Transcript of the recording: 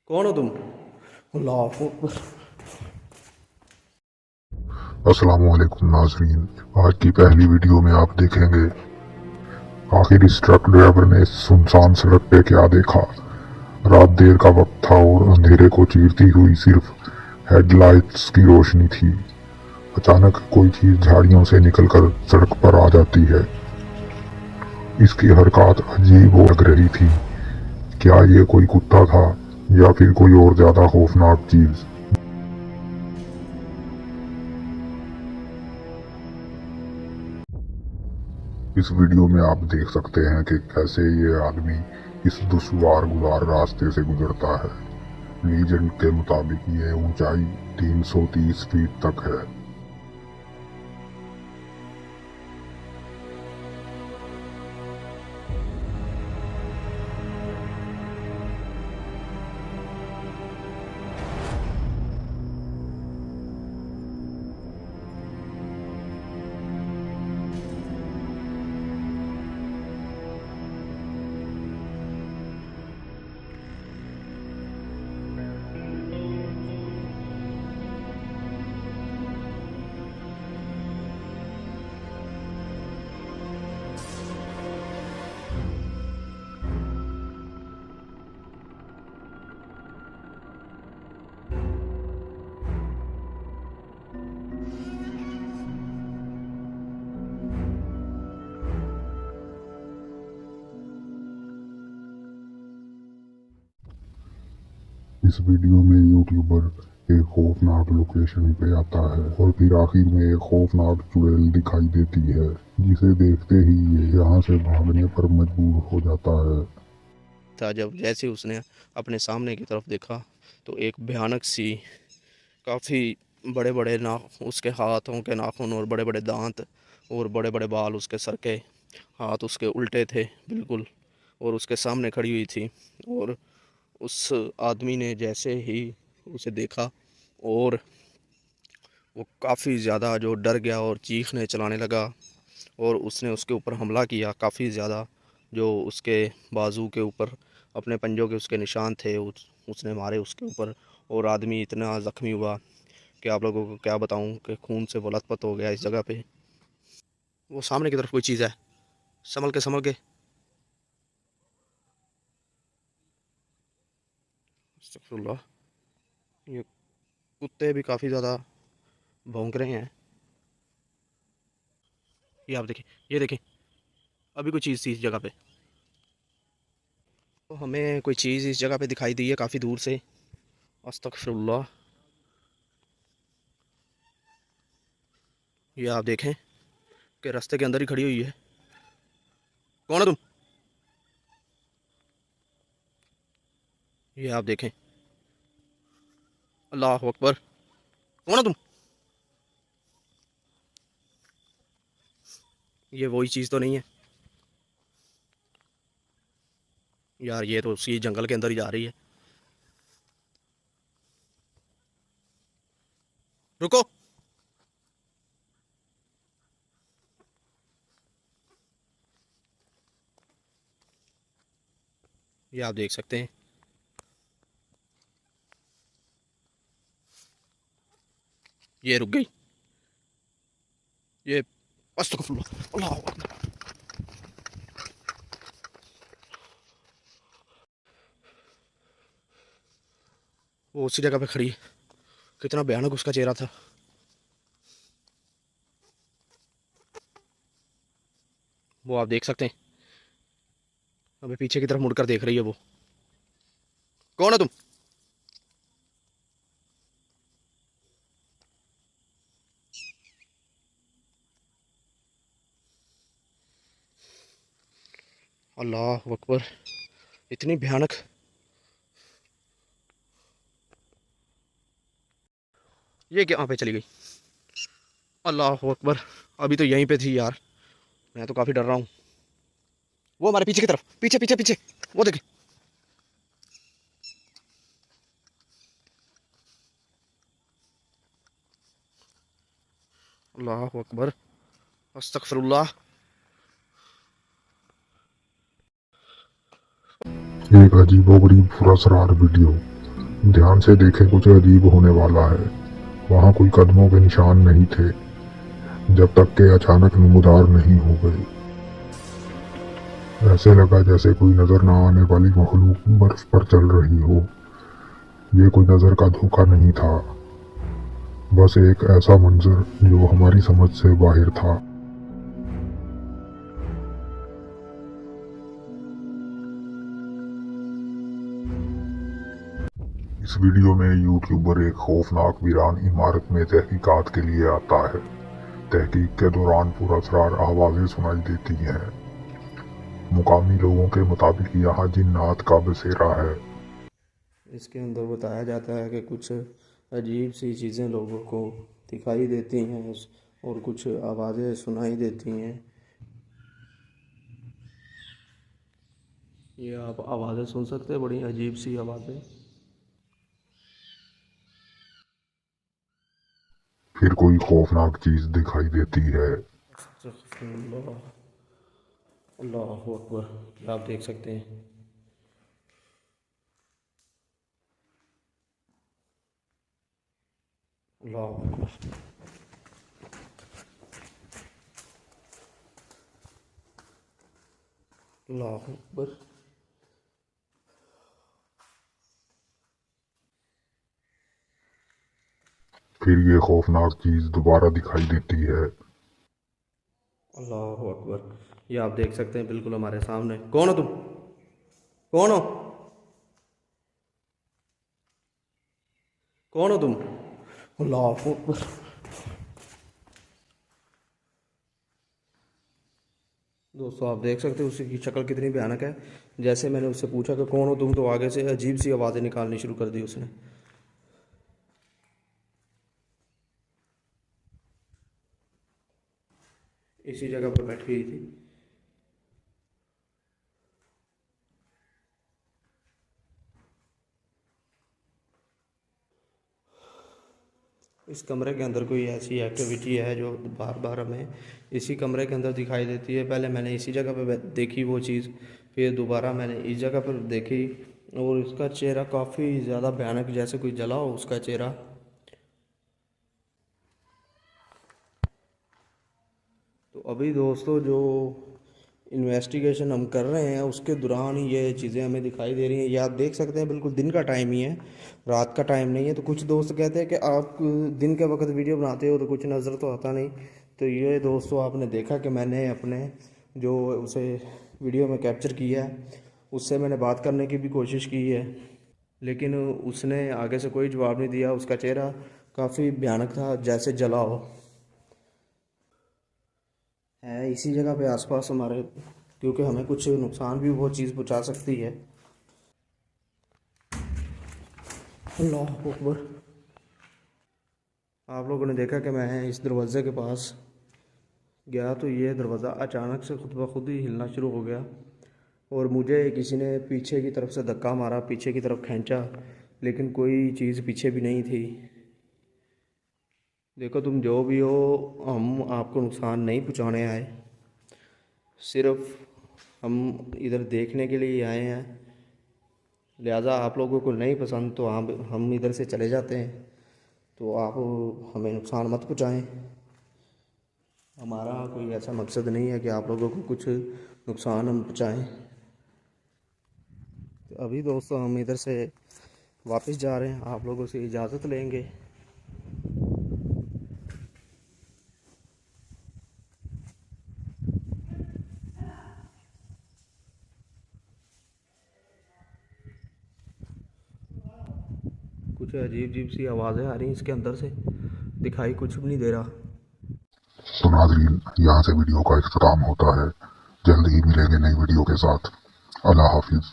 कौन हो तुम? अल्लाह अकबर। अस्सलामुअलैकुम नाजरीन। आज की पहली वीडियो में आप देखेंगे आखिर इस ट्रक ड्राइवर ने सुनसान सड़क पे क्या देखा। रात देर का वक्त था और अंधेरे को चीरती हुई सिर्फ हेडलाइट्स की रोशनी थी। अचानक कोई चीज झाड़ियों से निकलकर सड़क पर आ जाती है। इसकी हरकत अजीब लग रही थी। क्या ये कोई कुत्ता था या फिर कोई और ज्यादा खौफनाक चीज? इस वीडियो में आप देख सकते हैं कि कैसे ये आदमी इस दुश्वार गुजार रास्ते से गुजरता है। लीजेंड के मुताबिक ये ऊंचाई 330 फीट तक है। इस वीडियो में यूट्यूबर एक खौफनाक लोकेशन पे आता है और फिर आखिर में एक खौफनाक चुड़ैल दिखाई देती है, जिसे देखते ही ये यहाँ से भागने पर मजबूर हो जाता है। था जब जैसे उसने अपने सामने की तरफ देखा तो एक भयानक सी, काफ़ी बड़े बड़े नाख, उसके हाथों के नाखून और बड़े बड़े दांत और बड़े बड़े बाल, उसके सर के हाथ उसके उल्टे थे बिल्कुल, और उसके सामने खड़ी हुई थी। और उस आदमी ने जैसे ही उसे देखा और वो काफ़ी ज़्यादा जो डर गया और चीखने चलाने लगा, और उसने उसके ऊपर हमला किया काफ़ी ज़्यादा। जो उसके बाजू के ऊपर अपने पंजों के उसके निशान थे, उसने मारे उसके ऊपर, और आदमी इतना ज़ख्मी हुआ कि आप लोगों को क्या बताऊं कि खून से वो लथपथ हो गया इस जगह पे। वो सामने की तरफ कोई चीज़ है, संभल के। अस्तगफिरुल्लाह। ये कुत्ते भी काफ़ी ज़्यादा भौंक रहे हैं। ये आप देखें, ये देखें, अभी कोई चीज़ थी इस जगह पे। तो हमें कोई चीज़ इस जगह पे दिखाई दी है काफ़ी दूर से। अस्तगफिरुल्लाह। ये आप देखें कि रास्ते के अंदर ही खड़ी हुई है। कौन है तुम? ये आप देखें, अल्लाह अकबर। कौन है तुम? ये वही चीज़ तो नहीं है यार, ये तो उसी जंगल के अंदर ही जा रही है। रुको। ये आप देख सकते हैं, ये रुक गई। ये अस्तगफुरुल्लाह, अल्लाह अकबर। वो उसी जगह पे खड़ी है। कितना भयानक उसका चेहरा था। वो आप देख सकते हैं, अभी पीछे की तरफ मुड़कर देख रही है वो। कौन है तुम? अल्लाह अकबर, इतनी भयानक। ये क्या पे चली गई? अल्लाह अकबर, अभी तो यहीं पे थी यार। मैं तो काफ़ी डर रहा हूँ। वो हमारे पीछे की तरफ, पीछे पीछे पीछे, वो देखिए। अल्लाह अकबर, अस्तगफिरुल्लाह। एक अजीबोगरीब फुरसरार वीडियो। ध्यान से देखें, कुछ अजीब होने वाला है। वहाँ कोई कदमों के निशान नहीं थे, जब तक के अचानक नमूदार नहीं हो गए। ऐसे लगा जैसे कोई नजर न आने वाली मखलूक बर्फ पर चल रही हो। ये कोई नजर का धोखा नहीं था, बस एक ऐसा मंजर जो हमारी समझ से बाहर था। इस वीडियो में यूट्यूबर एक खौफनाक वीरान इमारत में तहकीकात के लिए आता है। तहकीक के दौरान पुरअसरार आवाज़ें सुनाई देती हैं। मुकामी लोगों के मुताबिक यहाँ जिन्नात का बसेरा है। इसके अंदर बताया जाता है कि कुछ अजीब सी चीज़ें लोगों को दिखाई देती हैं और कुछ आवाज़ें सुनाई देती हैं। ये आप आवाज़ें सुन सकते हैं, बड़ी अजीब सी आवाज़ें। फिर कोई खौफनाक चीज दिखाई देती है। अस्तगफिरुल्लाह, अल्लाहु अकबर। आप देख सकते हैं, अल्लाहु अकबर। अल्लाहु अकबर। फिर ये खौफनाक चीज दोबारा दिखाई देती है। अल्लाहु अकबर। ये आप देख सकते हैं बिल्कुल हमारे सामने। कौन हो तुम? कौन हो? कौन हो तुम? अल्लाहु अकबर। दोस्तों आप देख सकते हो उसकी शक्ल कितनी भयानक है। जैसे मैंने उससे पूछा कि कौन हो तुम, तो आगे से अजीब सी आवाज़ें निकालनी शुरू कर दी उसने। इसी जगह पर बैठ गई थी। इस कमरे के अंदर कोई ऐसी एक्टिविटी है जो बार बार हमें इसी कमरे के अंदर दिखाई देती है। पहले मैंने इसी जगह पर देखी वो चीज़, फिर दोबारा मैंने इस जगह पर देखी और उसका चेहरा काफ़ी ज़्यादा भयानक, जैसे कोई जला हो उसका चेहरा। तो अभी दोस्तों जो इन्वेस्टिगेशन हम कर रहे हैं उसके दौरान ये चीज़ें हमें दिखाई दे रही हैं। ये आप देख सकते हैं बिल्कुल दिन का टाइम ही है, रात का टाइम नहीं है। तो कुछ दोस्त कहते हैं कि आप दिन के वक्त वीडियो बनाते हो तो कुछ नज़र तो आता नहीं। तो ये दोस्तों आपने देखा कि मैंने अपने जो उसे वीडियो में कैप्चर किया है उससे मैंने बात करने की भी कोशिश की है, लेकिन उसने आगे से कोई जवाब नहीं दिया। उसका चेहरा काफ़ी भयानक था, जैसे जला हो। है इसी जगह पे आसपास हमारे, क्योंकि हमें कुछ नुकसान भी वो चीज़ पहुंचा सकती है। अल्लाह अकबर। आप लोगों ने देखा कि मैं इस दरवाज़े के पास गया तो ये दरवाज़ा अचानक से खुद ब खुद ही हिलना शुरू हो गया और मुझे किसी ने पीछे की तरफ से धक्का मारा, पीछे की तरफ खींचा, लेकिन कोई चीज़ पीछे भी नहीं थी। देखो तुम जो भी हो, हम आपको नुकसान नहीं पहुंचाने आए, सिर्फ हम इधर देखने के लिए आए हैं। लिहाजा आप लोगों को नहीं पसंद तो हम इधर से चले जाते हैं। तो आप हमें नुकसान मत पहुंचाएं। हमारा कोई ऐसा मकसद नहीं है कि आप लोगों को कुछ नुकसान हम पहुंचाएं। तो अभी दोस्तों हम इधर से वापस जा रहे हैं, आप लोगों से इजाज़त लेंगे। कुछ अजीब अजीब सी आवाज़ें आ रही हैं इसके अंदर से, दिखाई कुछ भी नहीं दे रहा। तो नाज़रीन, यहाँ से वीडियो का इख्तिताम होता है। जल्द ही मिलेंगे नई वीडियो के साथ। अल्लाह हाफिज़।